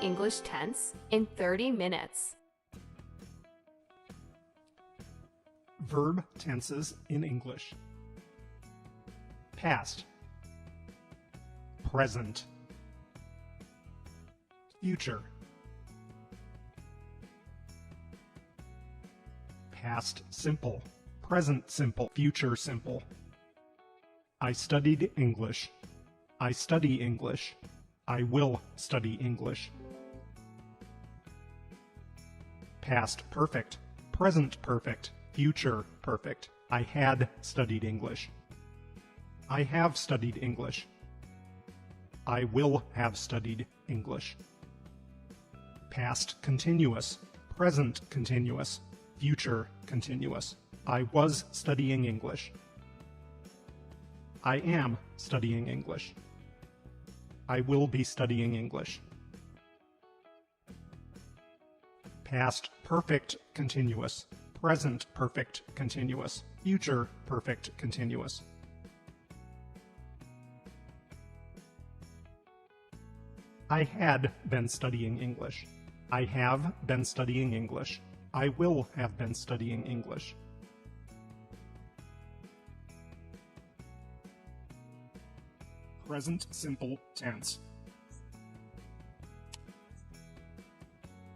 English tense in 30 minutes. Verb tenses in English. Past, present, future, past simple, present simple, future simple. I studied English. I study English. I will study English. Past perfect, present perfect, future perfect. I had studied English. I have studied English. I will have studied English. Past continuous, present continuous, future continuous. I was studying English. I am studying English. I will be studying English. Past perfect continuous, present perfect continuous, future perfect continuous. I had been studying English. I have been studying English. I will have been studying English. Present simple tense.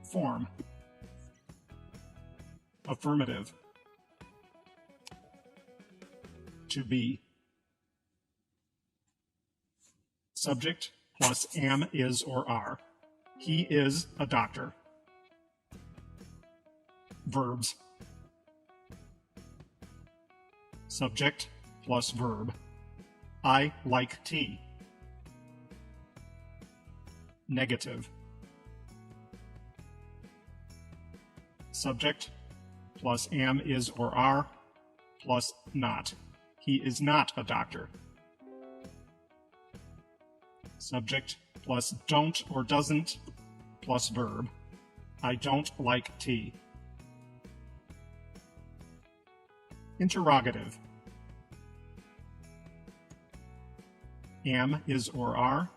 Form. Affirmative. To be. Subject plus am, is, or are. He is a doctor. Verbs. Subject plus verb. I like tea. Negative. Subject plus am, is, or are plus not. He is not a doctor. Subject plus don't or doesn't plus verb. I don't like tea. Interrogative. Am, is, or are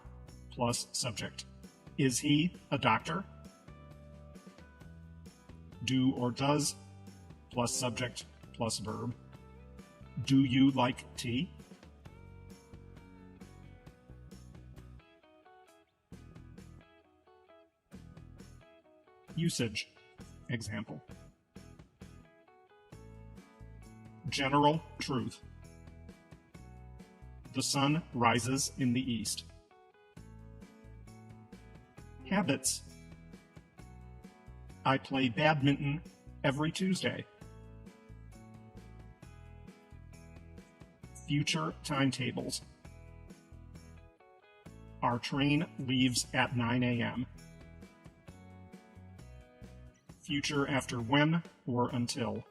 plus subject. Is he a doctor? Do or does plus subject plus verb. Do you like tea? Usage. Example. General truth. The sun rises in the east. Habits. I play badminton every Tuesday. Future timetables. Our train leaves at 9 a.m. Future after when or until.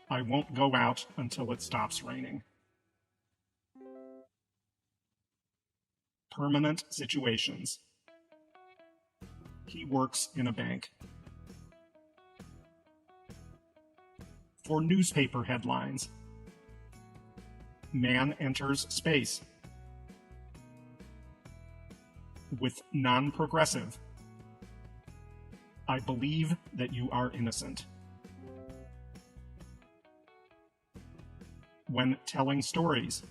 I won't go out until it stops raining. Permanent situations. He works in a bank. For newspaper headlines. Man enters space. With non-progressive. I believe that you are innocent. When telling stories.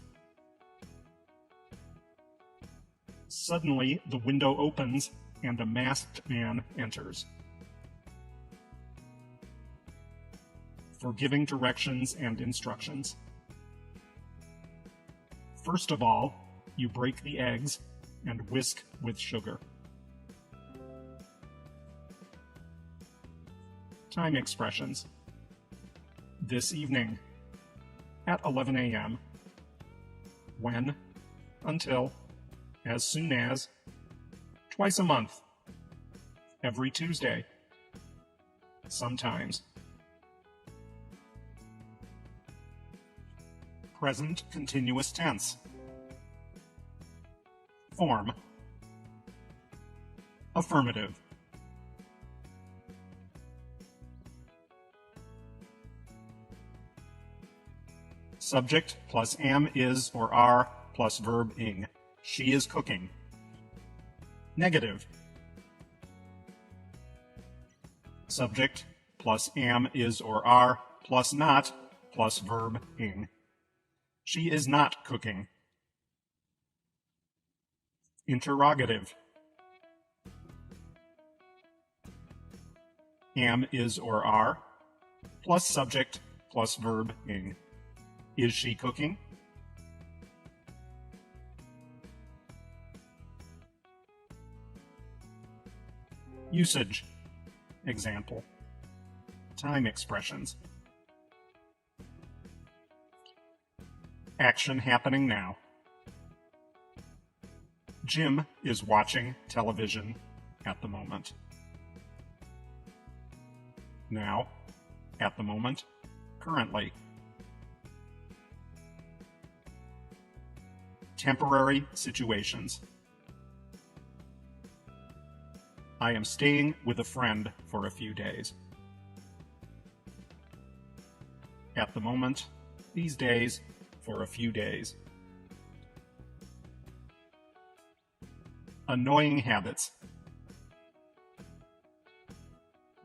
Suddenly, the window opens and a masked man enters. For giving directions and instructions. First of all, you break the eggs and whisk with sugar. Time expressions. This evening. At 11 a.m. When. Until. As soon as. Twice a month. Every Tuesday. Sometimes. Present continuous tense. Form. Affirmative. Subject plus am, is, or are plus verb ing. She is cooking. Negative. subject plus am, is, or are, plus not, plus verb ing. She is not cooking. Interrogative. Am, is, or are, plus subject, plus verb ing. Is she cooking? Usage. Example. Time expressions. Action happening now. Jim is watching television at the moment. Now, at the moment, currently. Temporary situations. I am staying with a friend for a few days. At the moment, these days, for a few days. Annoying habits.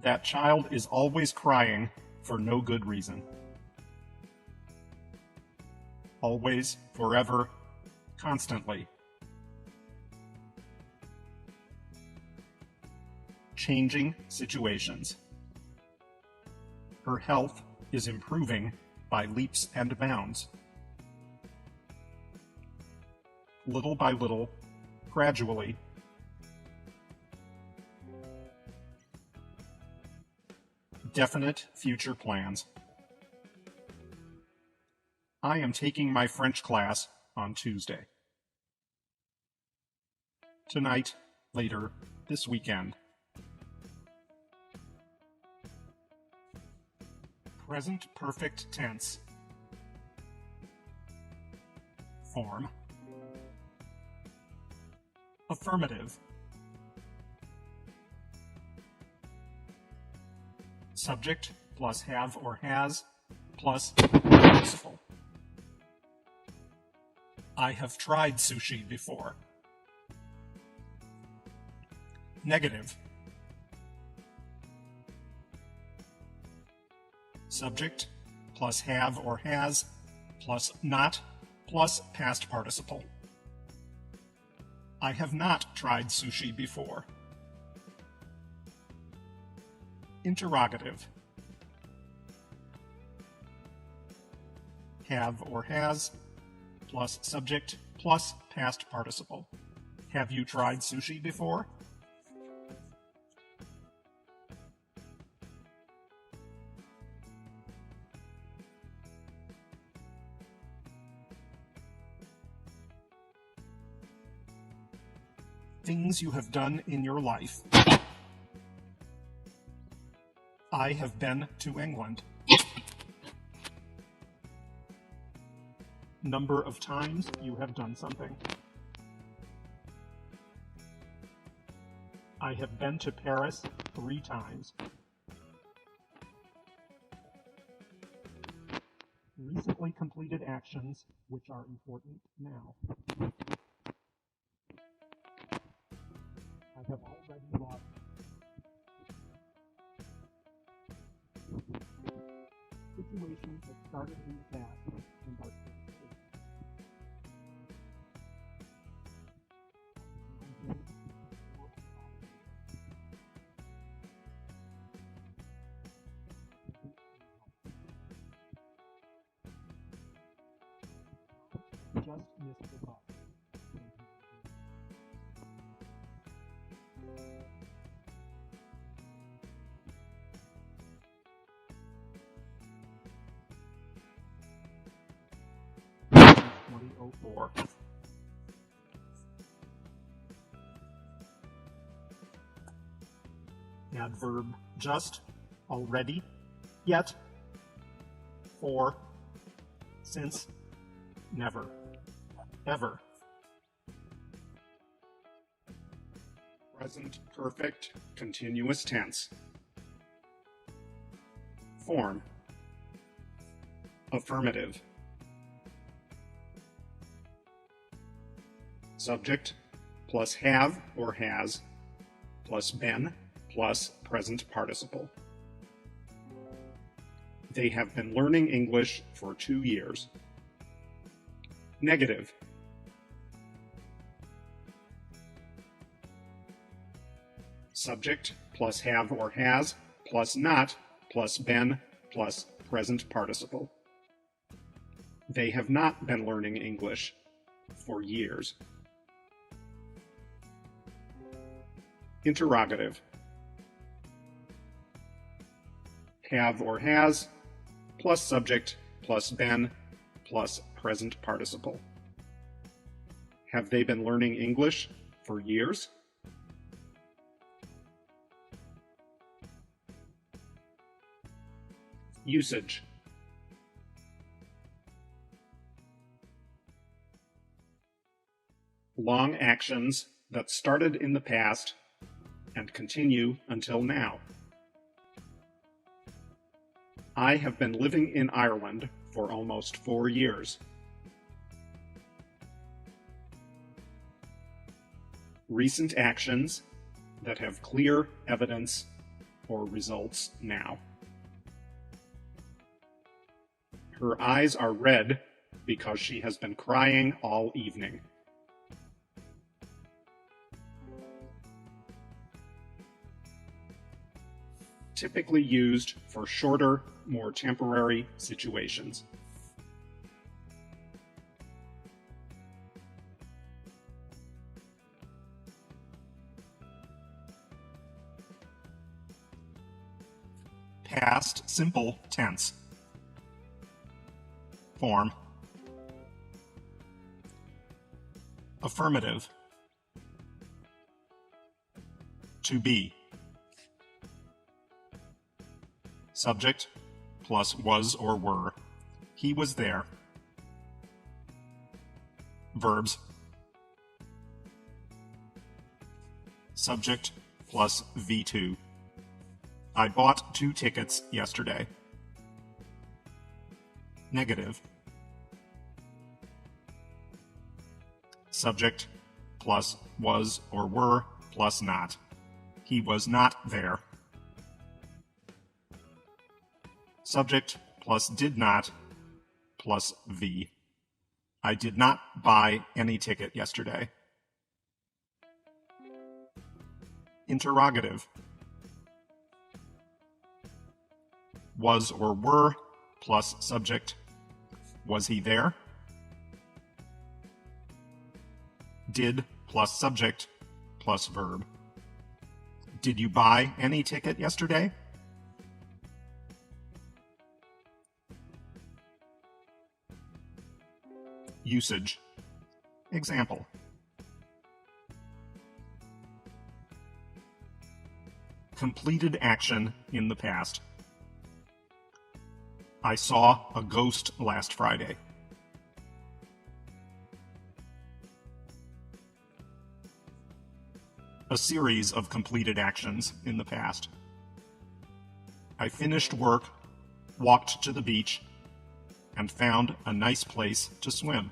That child is always crying for no good reason. Always, forever, constantly. Changing situations. Her health is improving by leaps and bounds. Little by little, gradually. Definite future plans. I am taking my French class on Tuesday. Tonight, later, this weekend. Present perfect tense. Form. Affirmative. Subject plus have or has plus participle. I have tried sushi before. Negative. Subject plus have or has plus not plus past participle. I have not tried sushi before. Interrogative. Have or has plus subject plus past participle. Have you tried sushi before? Things you have done in your life. I have been to England. Number of times you have done something. I have been to Paris 3 times. Recently completed actions which are important now. I have already lost. Situations that started in the past and are just missed the bus. '04. Adverb just, already, yet, for, since, never, ever. Present perfect continuous tense. Form. Affirmative. Subject plus have or has plus been plus present participle. They have been learning English for 2 years. Negative. Subject plus have or has plus not plus been plus present participle. They have not been learning English for years. Interrogative. Have or has plus subject plus been plus present participle. Have they been learning English for years? Usage. Long actions that started in the past and continue until now. I have been living in Ireland for almost 4 years. Recent actions that have clear evidence or results now. Her eyes are red because she has been crying all evening. Typically used for shorter, more temporary situations. Past simple tense. Form. Affirmative. To be. Subject plus was or were. He was there. Verbs. Subject plus V2. I bought 2 tickets yesterday. Negative. Subject plus was or were plus not. He was not there. Subject plus did not plus V. I did not buy any ticket yesterday. Interrogative. Was or were plus subject. Was he there? Did plus subject plus verb. Did you buy any ticket yesterday? Usage. Example. Completed action in the past. I saw a ghost last Friday. A series of completed actions in the past. I finished work, walked to the beach, and found a nice place to swim.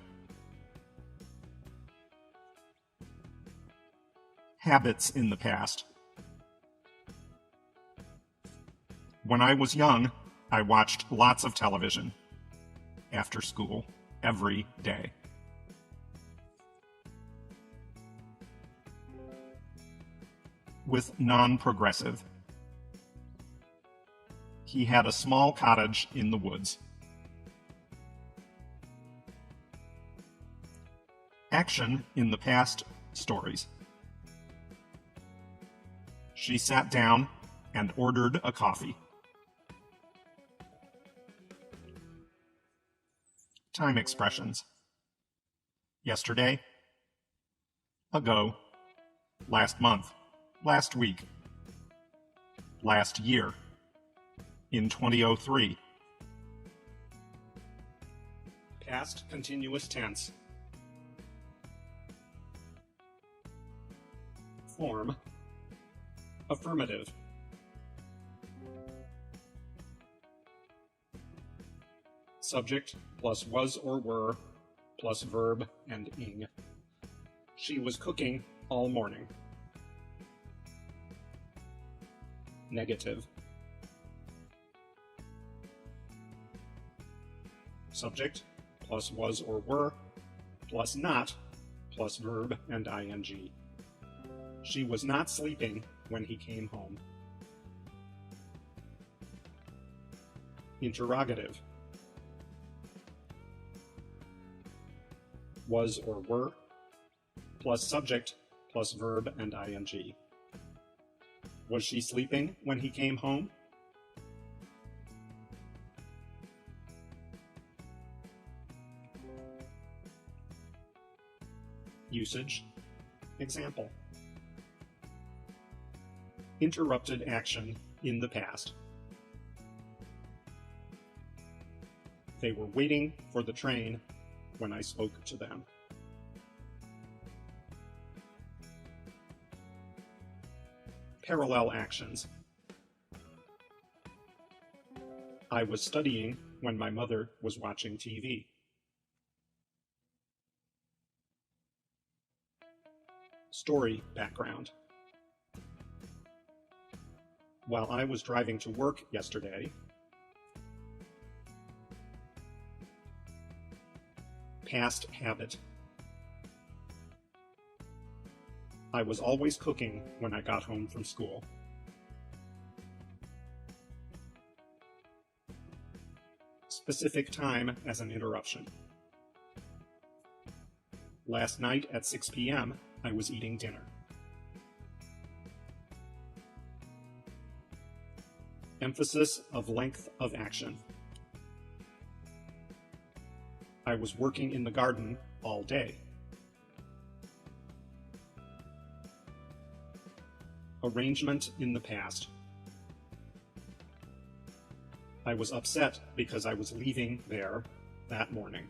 Habits in the past. When I was young, I watched lots of television after school every day. With non-progressive. He had a small cottage in the woods. Action in the past stories. She sat down and ordered a coffee. Time expressions. Yesterday, ago, last month, last week, last year, in 2003. Past continuous tense. Form. Affirmative. Subject plus was or were plus verb and ing. She was cooking all morning. Negative. subject plus was or were plus not plus verb and ing. She was not sleeping when he came home. Interrogative. Was or were plus subject plus verb and ing. Was she sleeping when he came home? Usage. Example. Interrupted action in the past. They were waiting for the train when I spoke to them. Parallel actions. I was studying when my mother was watching TV. Story background. While I was driving to work yesterday, past habit. I was always cooking when I got home from school. Specific time as an interruption. Last night at 6 p.m., I was eating dinner. Emphasis of length of action. I was working in the garden all day. Arrangement in the past. I was upset because I was leaving there that morning.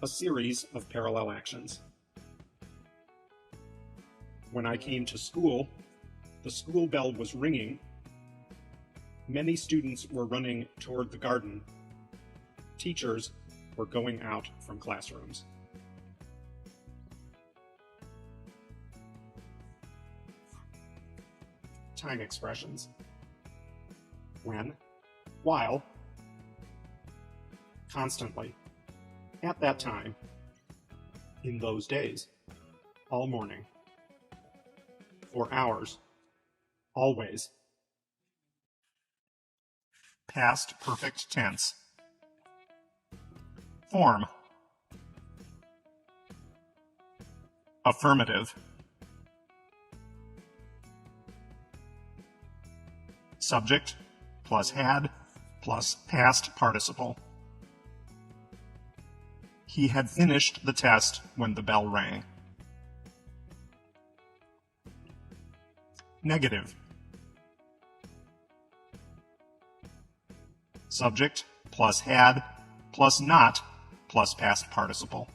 A series of parallel actions. When I came to school, the school bell was ringing. Many students were running toward the garden. Teachers were going out from classrooms. Time expressions. When, while, constantly, at that time, in those days, all morning, for hours, always. Past perfect tense. Form. Affirmative. Subject plus had plus past participle. He had finished the test when the bell rang. Negative. Subject plus had plus not plus past participle.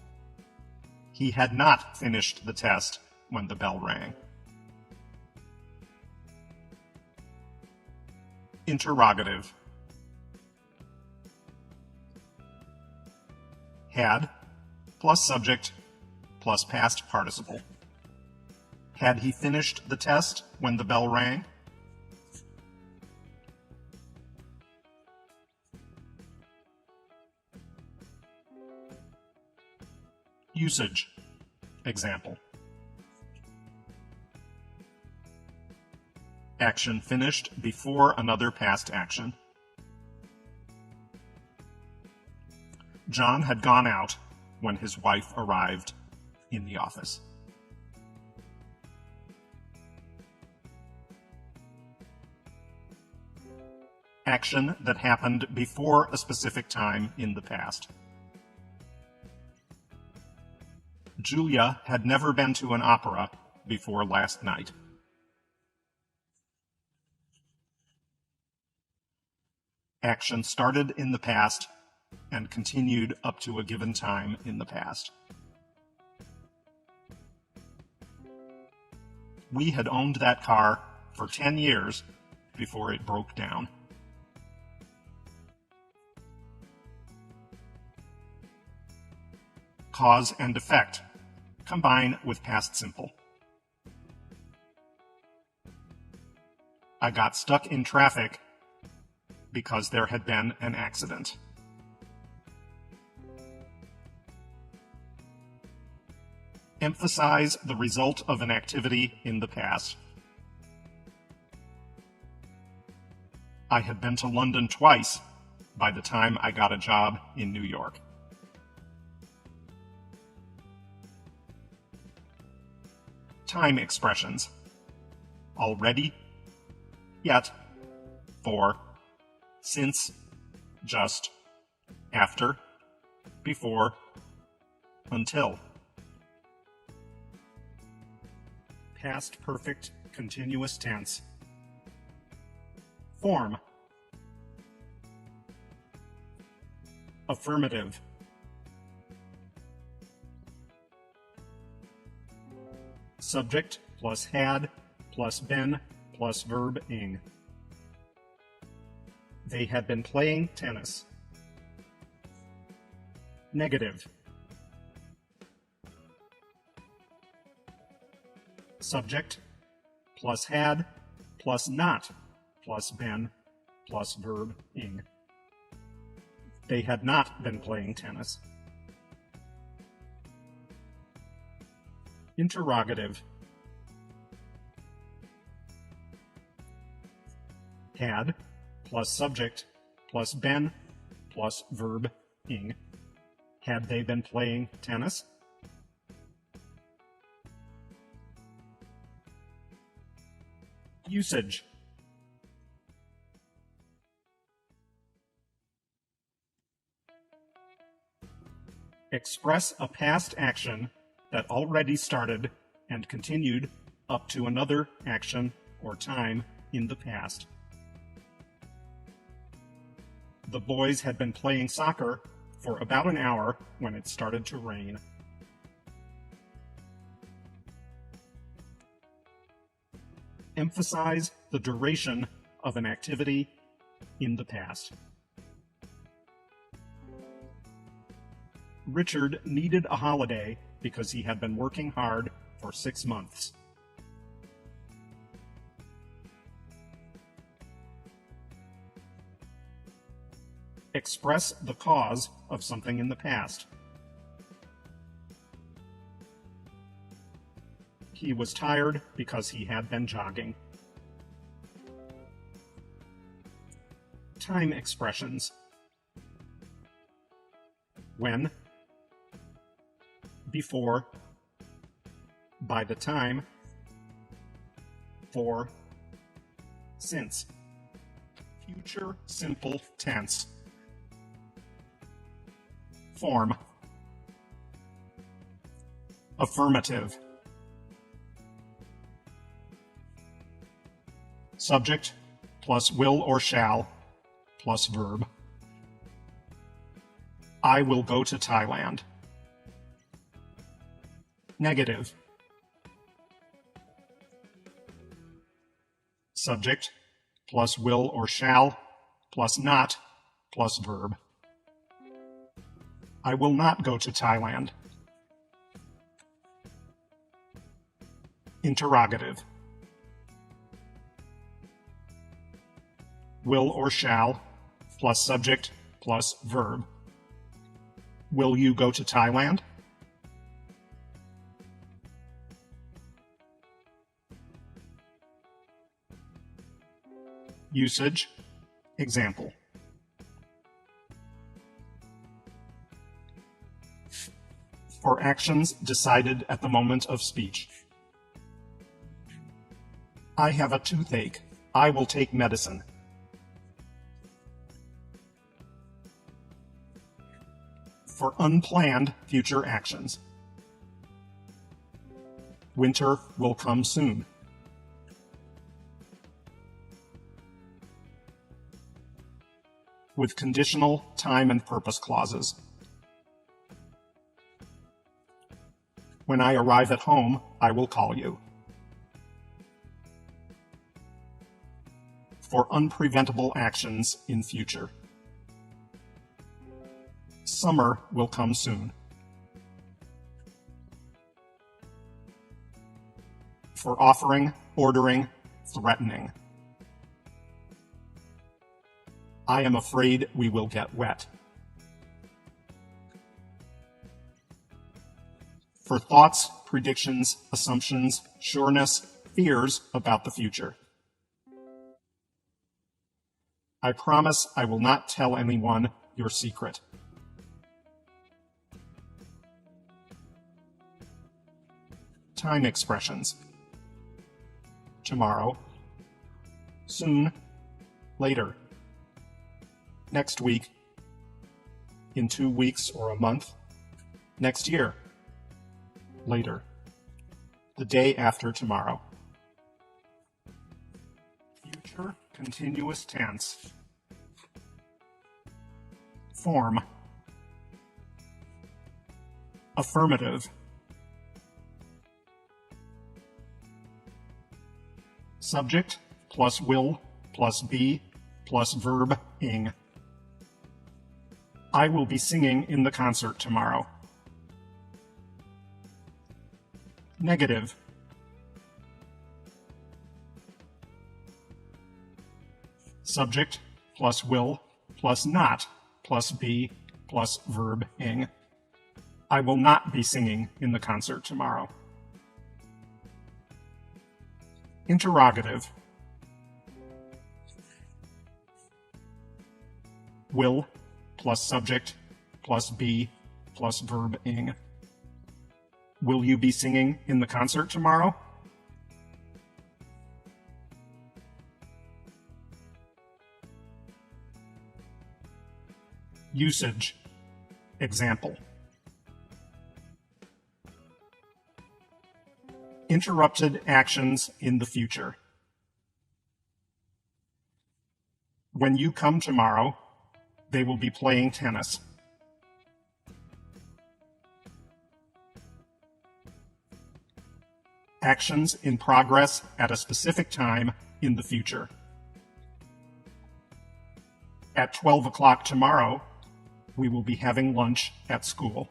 He had not finished the test when the bell rang. Interrogative. Had plus subject plus past participle. Had he finished the test when the bell rang? Usage. Example. Action finished before another past action. John had gone out when his wife arrived in the office. Action that happened before a specific time in the past. Julia had never been to an opera before last night. Action started in the past and continued up to a given time in the past. We had owned that car for 10 years before it broke down. Cause and effect. Combine with past simple. I got stuck in traffic because there had been an accident. Emphasize the result of an activity in the past. I had been to London twice by the time I got a job in New York. Time expressions. Already, yet, for, since, just, after, before, until. Past perfect continuous tense. Form. Affirmative. Subject plus had plus been plus verb ing. They had been playing tennis. Negative. Subject plus had plus not plus been plus verb ing. They had not been playing tennis. Interrogative. Had plus subject plus been plus verb ing. Had they been playing tennis? Usage. Express a past action that already started and continued up to another action or time in the past. The boys had been playing soccer for about an hour when it started to rain. Emphasize the duration of an activity in the past. Richard needed a holiday because he had been working hard for 6 months. Express the cause of something in the past. He was tired because he had been jogging. Time expressions. When, before, by the time, for, since. Future simple tense. Form. Affirmative. Subject plus will or shall plus verb. I will go to Thailand. Negative. Subject plus will or shall plus not plus verb. I will not go to Thailand. Interrogative. Will or shall plus subject plus verb. Will you go to Thailand? Usage. Example. For actions decided at the moment of speech. I have a toothache. I will take medicine. For unplanned future actions. Winter will come soon. With conditional time and purpose clauses. When I arrive at home, I will call you. For unpreventable actions in future. Summer will come soon. For offering, ordering, threatening. I am afraid we will get wet. For thoughts, predictions, assumptions, sureness, fears about the future. I promise I will not tell anyone your secret. Time expressions. Tomorrow, soon, later, next week, in 2 weeks or a month, next year, later, the day after tomorrow. Future continuous tense. Form. Affirmative. Subject plus will plus be plus verb ing. I will be singing in the concert tomorrow. Negative. Subject plus will plus not plus be plus verb ing. I will not be singing in the concert tomorrow. Interrogative. Will plus subject plus be plus verb ing. Will you be singing in the concert tomorrow? Usage. Example. Interrupted actions in the future. When you come tomorrow, they will be playing tennis. Actions in progress at a specific time in the future. At 12 o'clock tomorrow, we will be having lunch at school.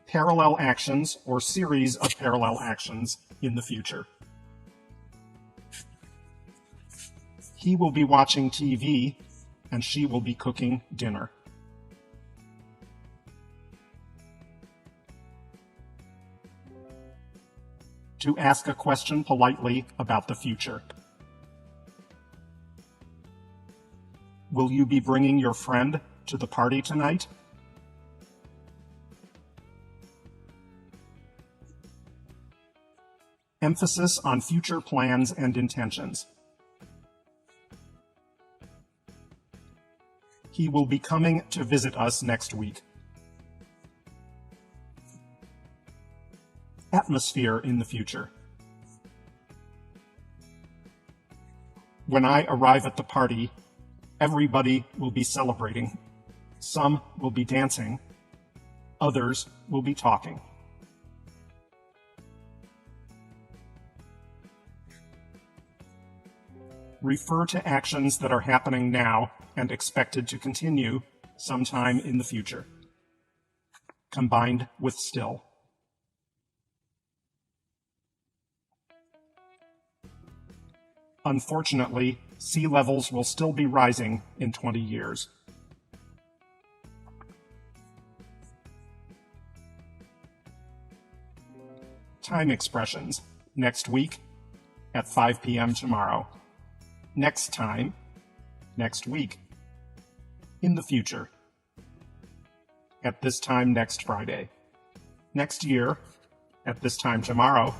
Parallel actions or series of parallel actions in the future. He will be watching TV and she will be cooking dinner. To ask a question politely about the future. Will you be bringing your friend to the party tonight? Emphasis on future plans and intentions. He will be coming to visit us next week. Atmosphere in the future. When I arrive at the party, everybody will be celebrating. Some will be dancing. Others will be talking. Refer to actions that are happening now and expected to continue sometime in the future, combined with still. Unfortunately, sea levels will still be rising in 20 years. Time expressions. Next week, at 5 p.m. tomorrow. Next time, next week. In the future, at this time next Friday. Next year, at this time tomorrow.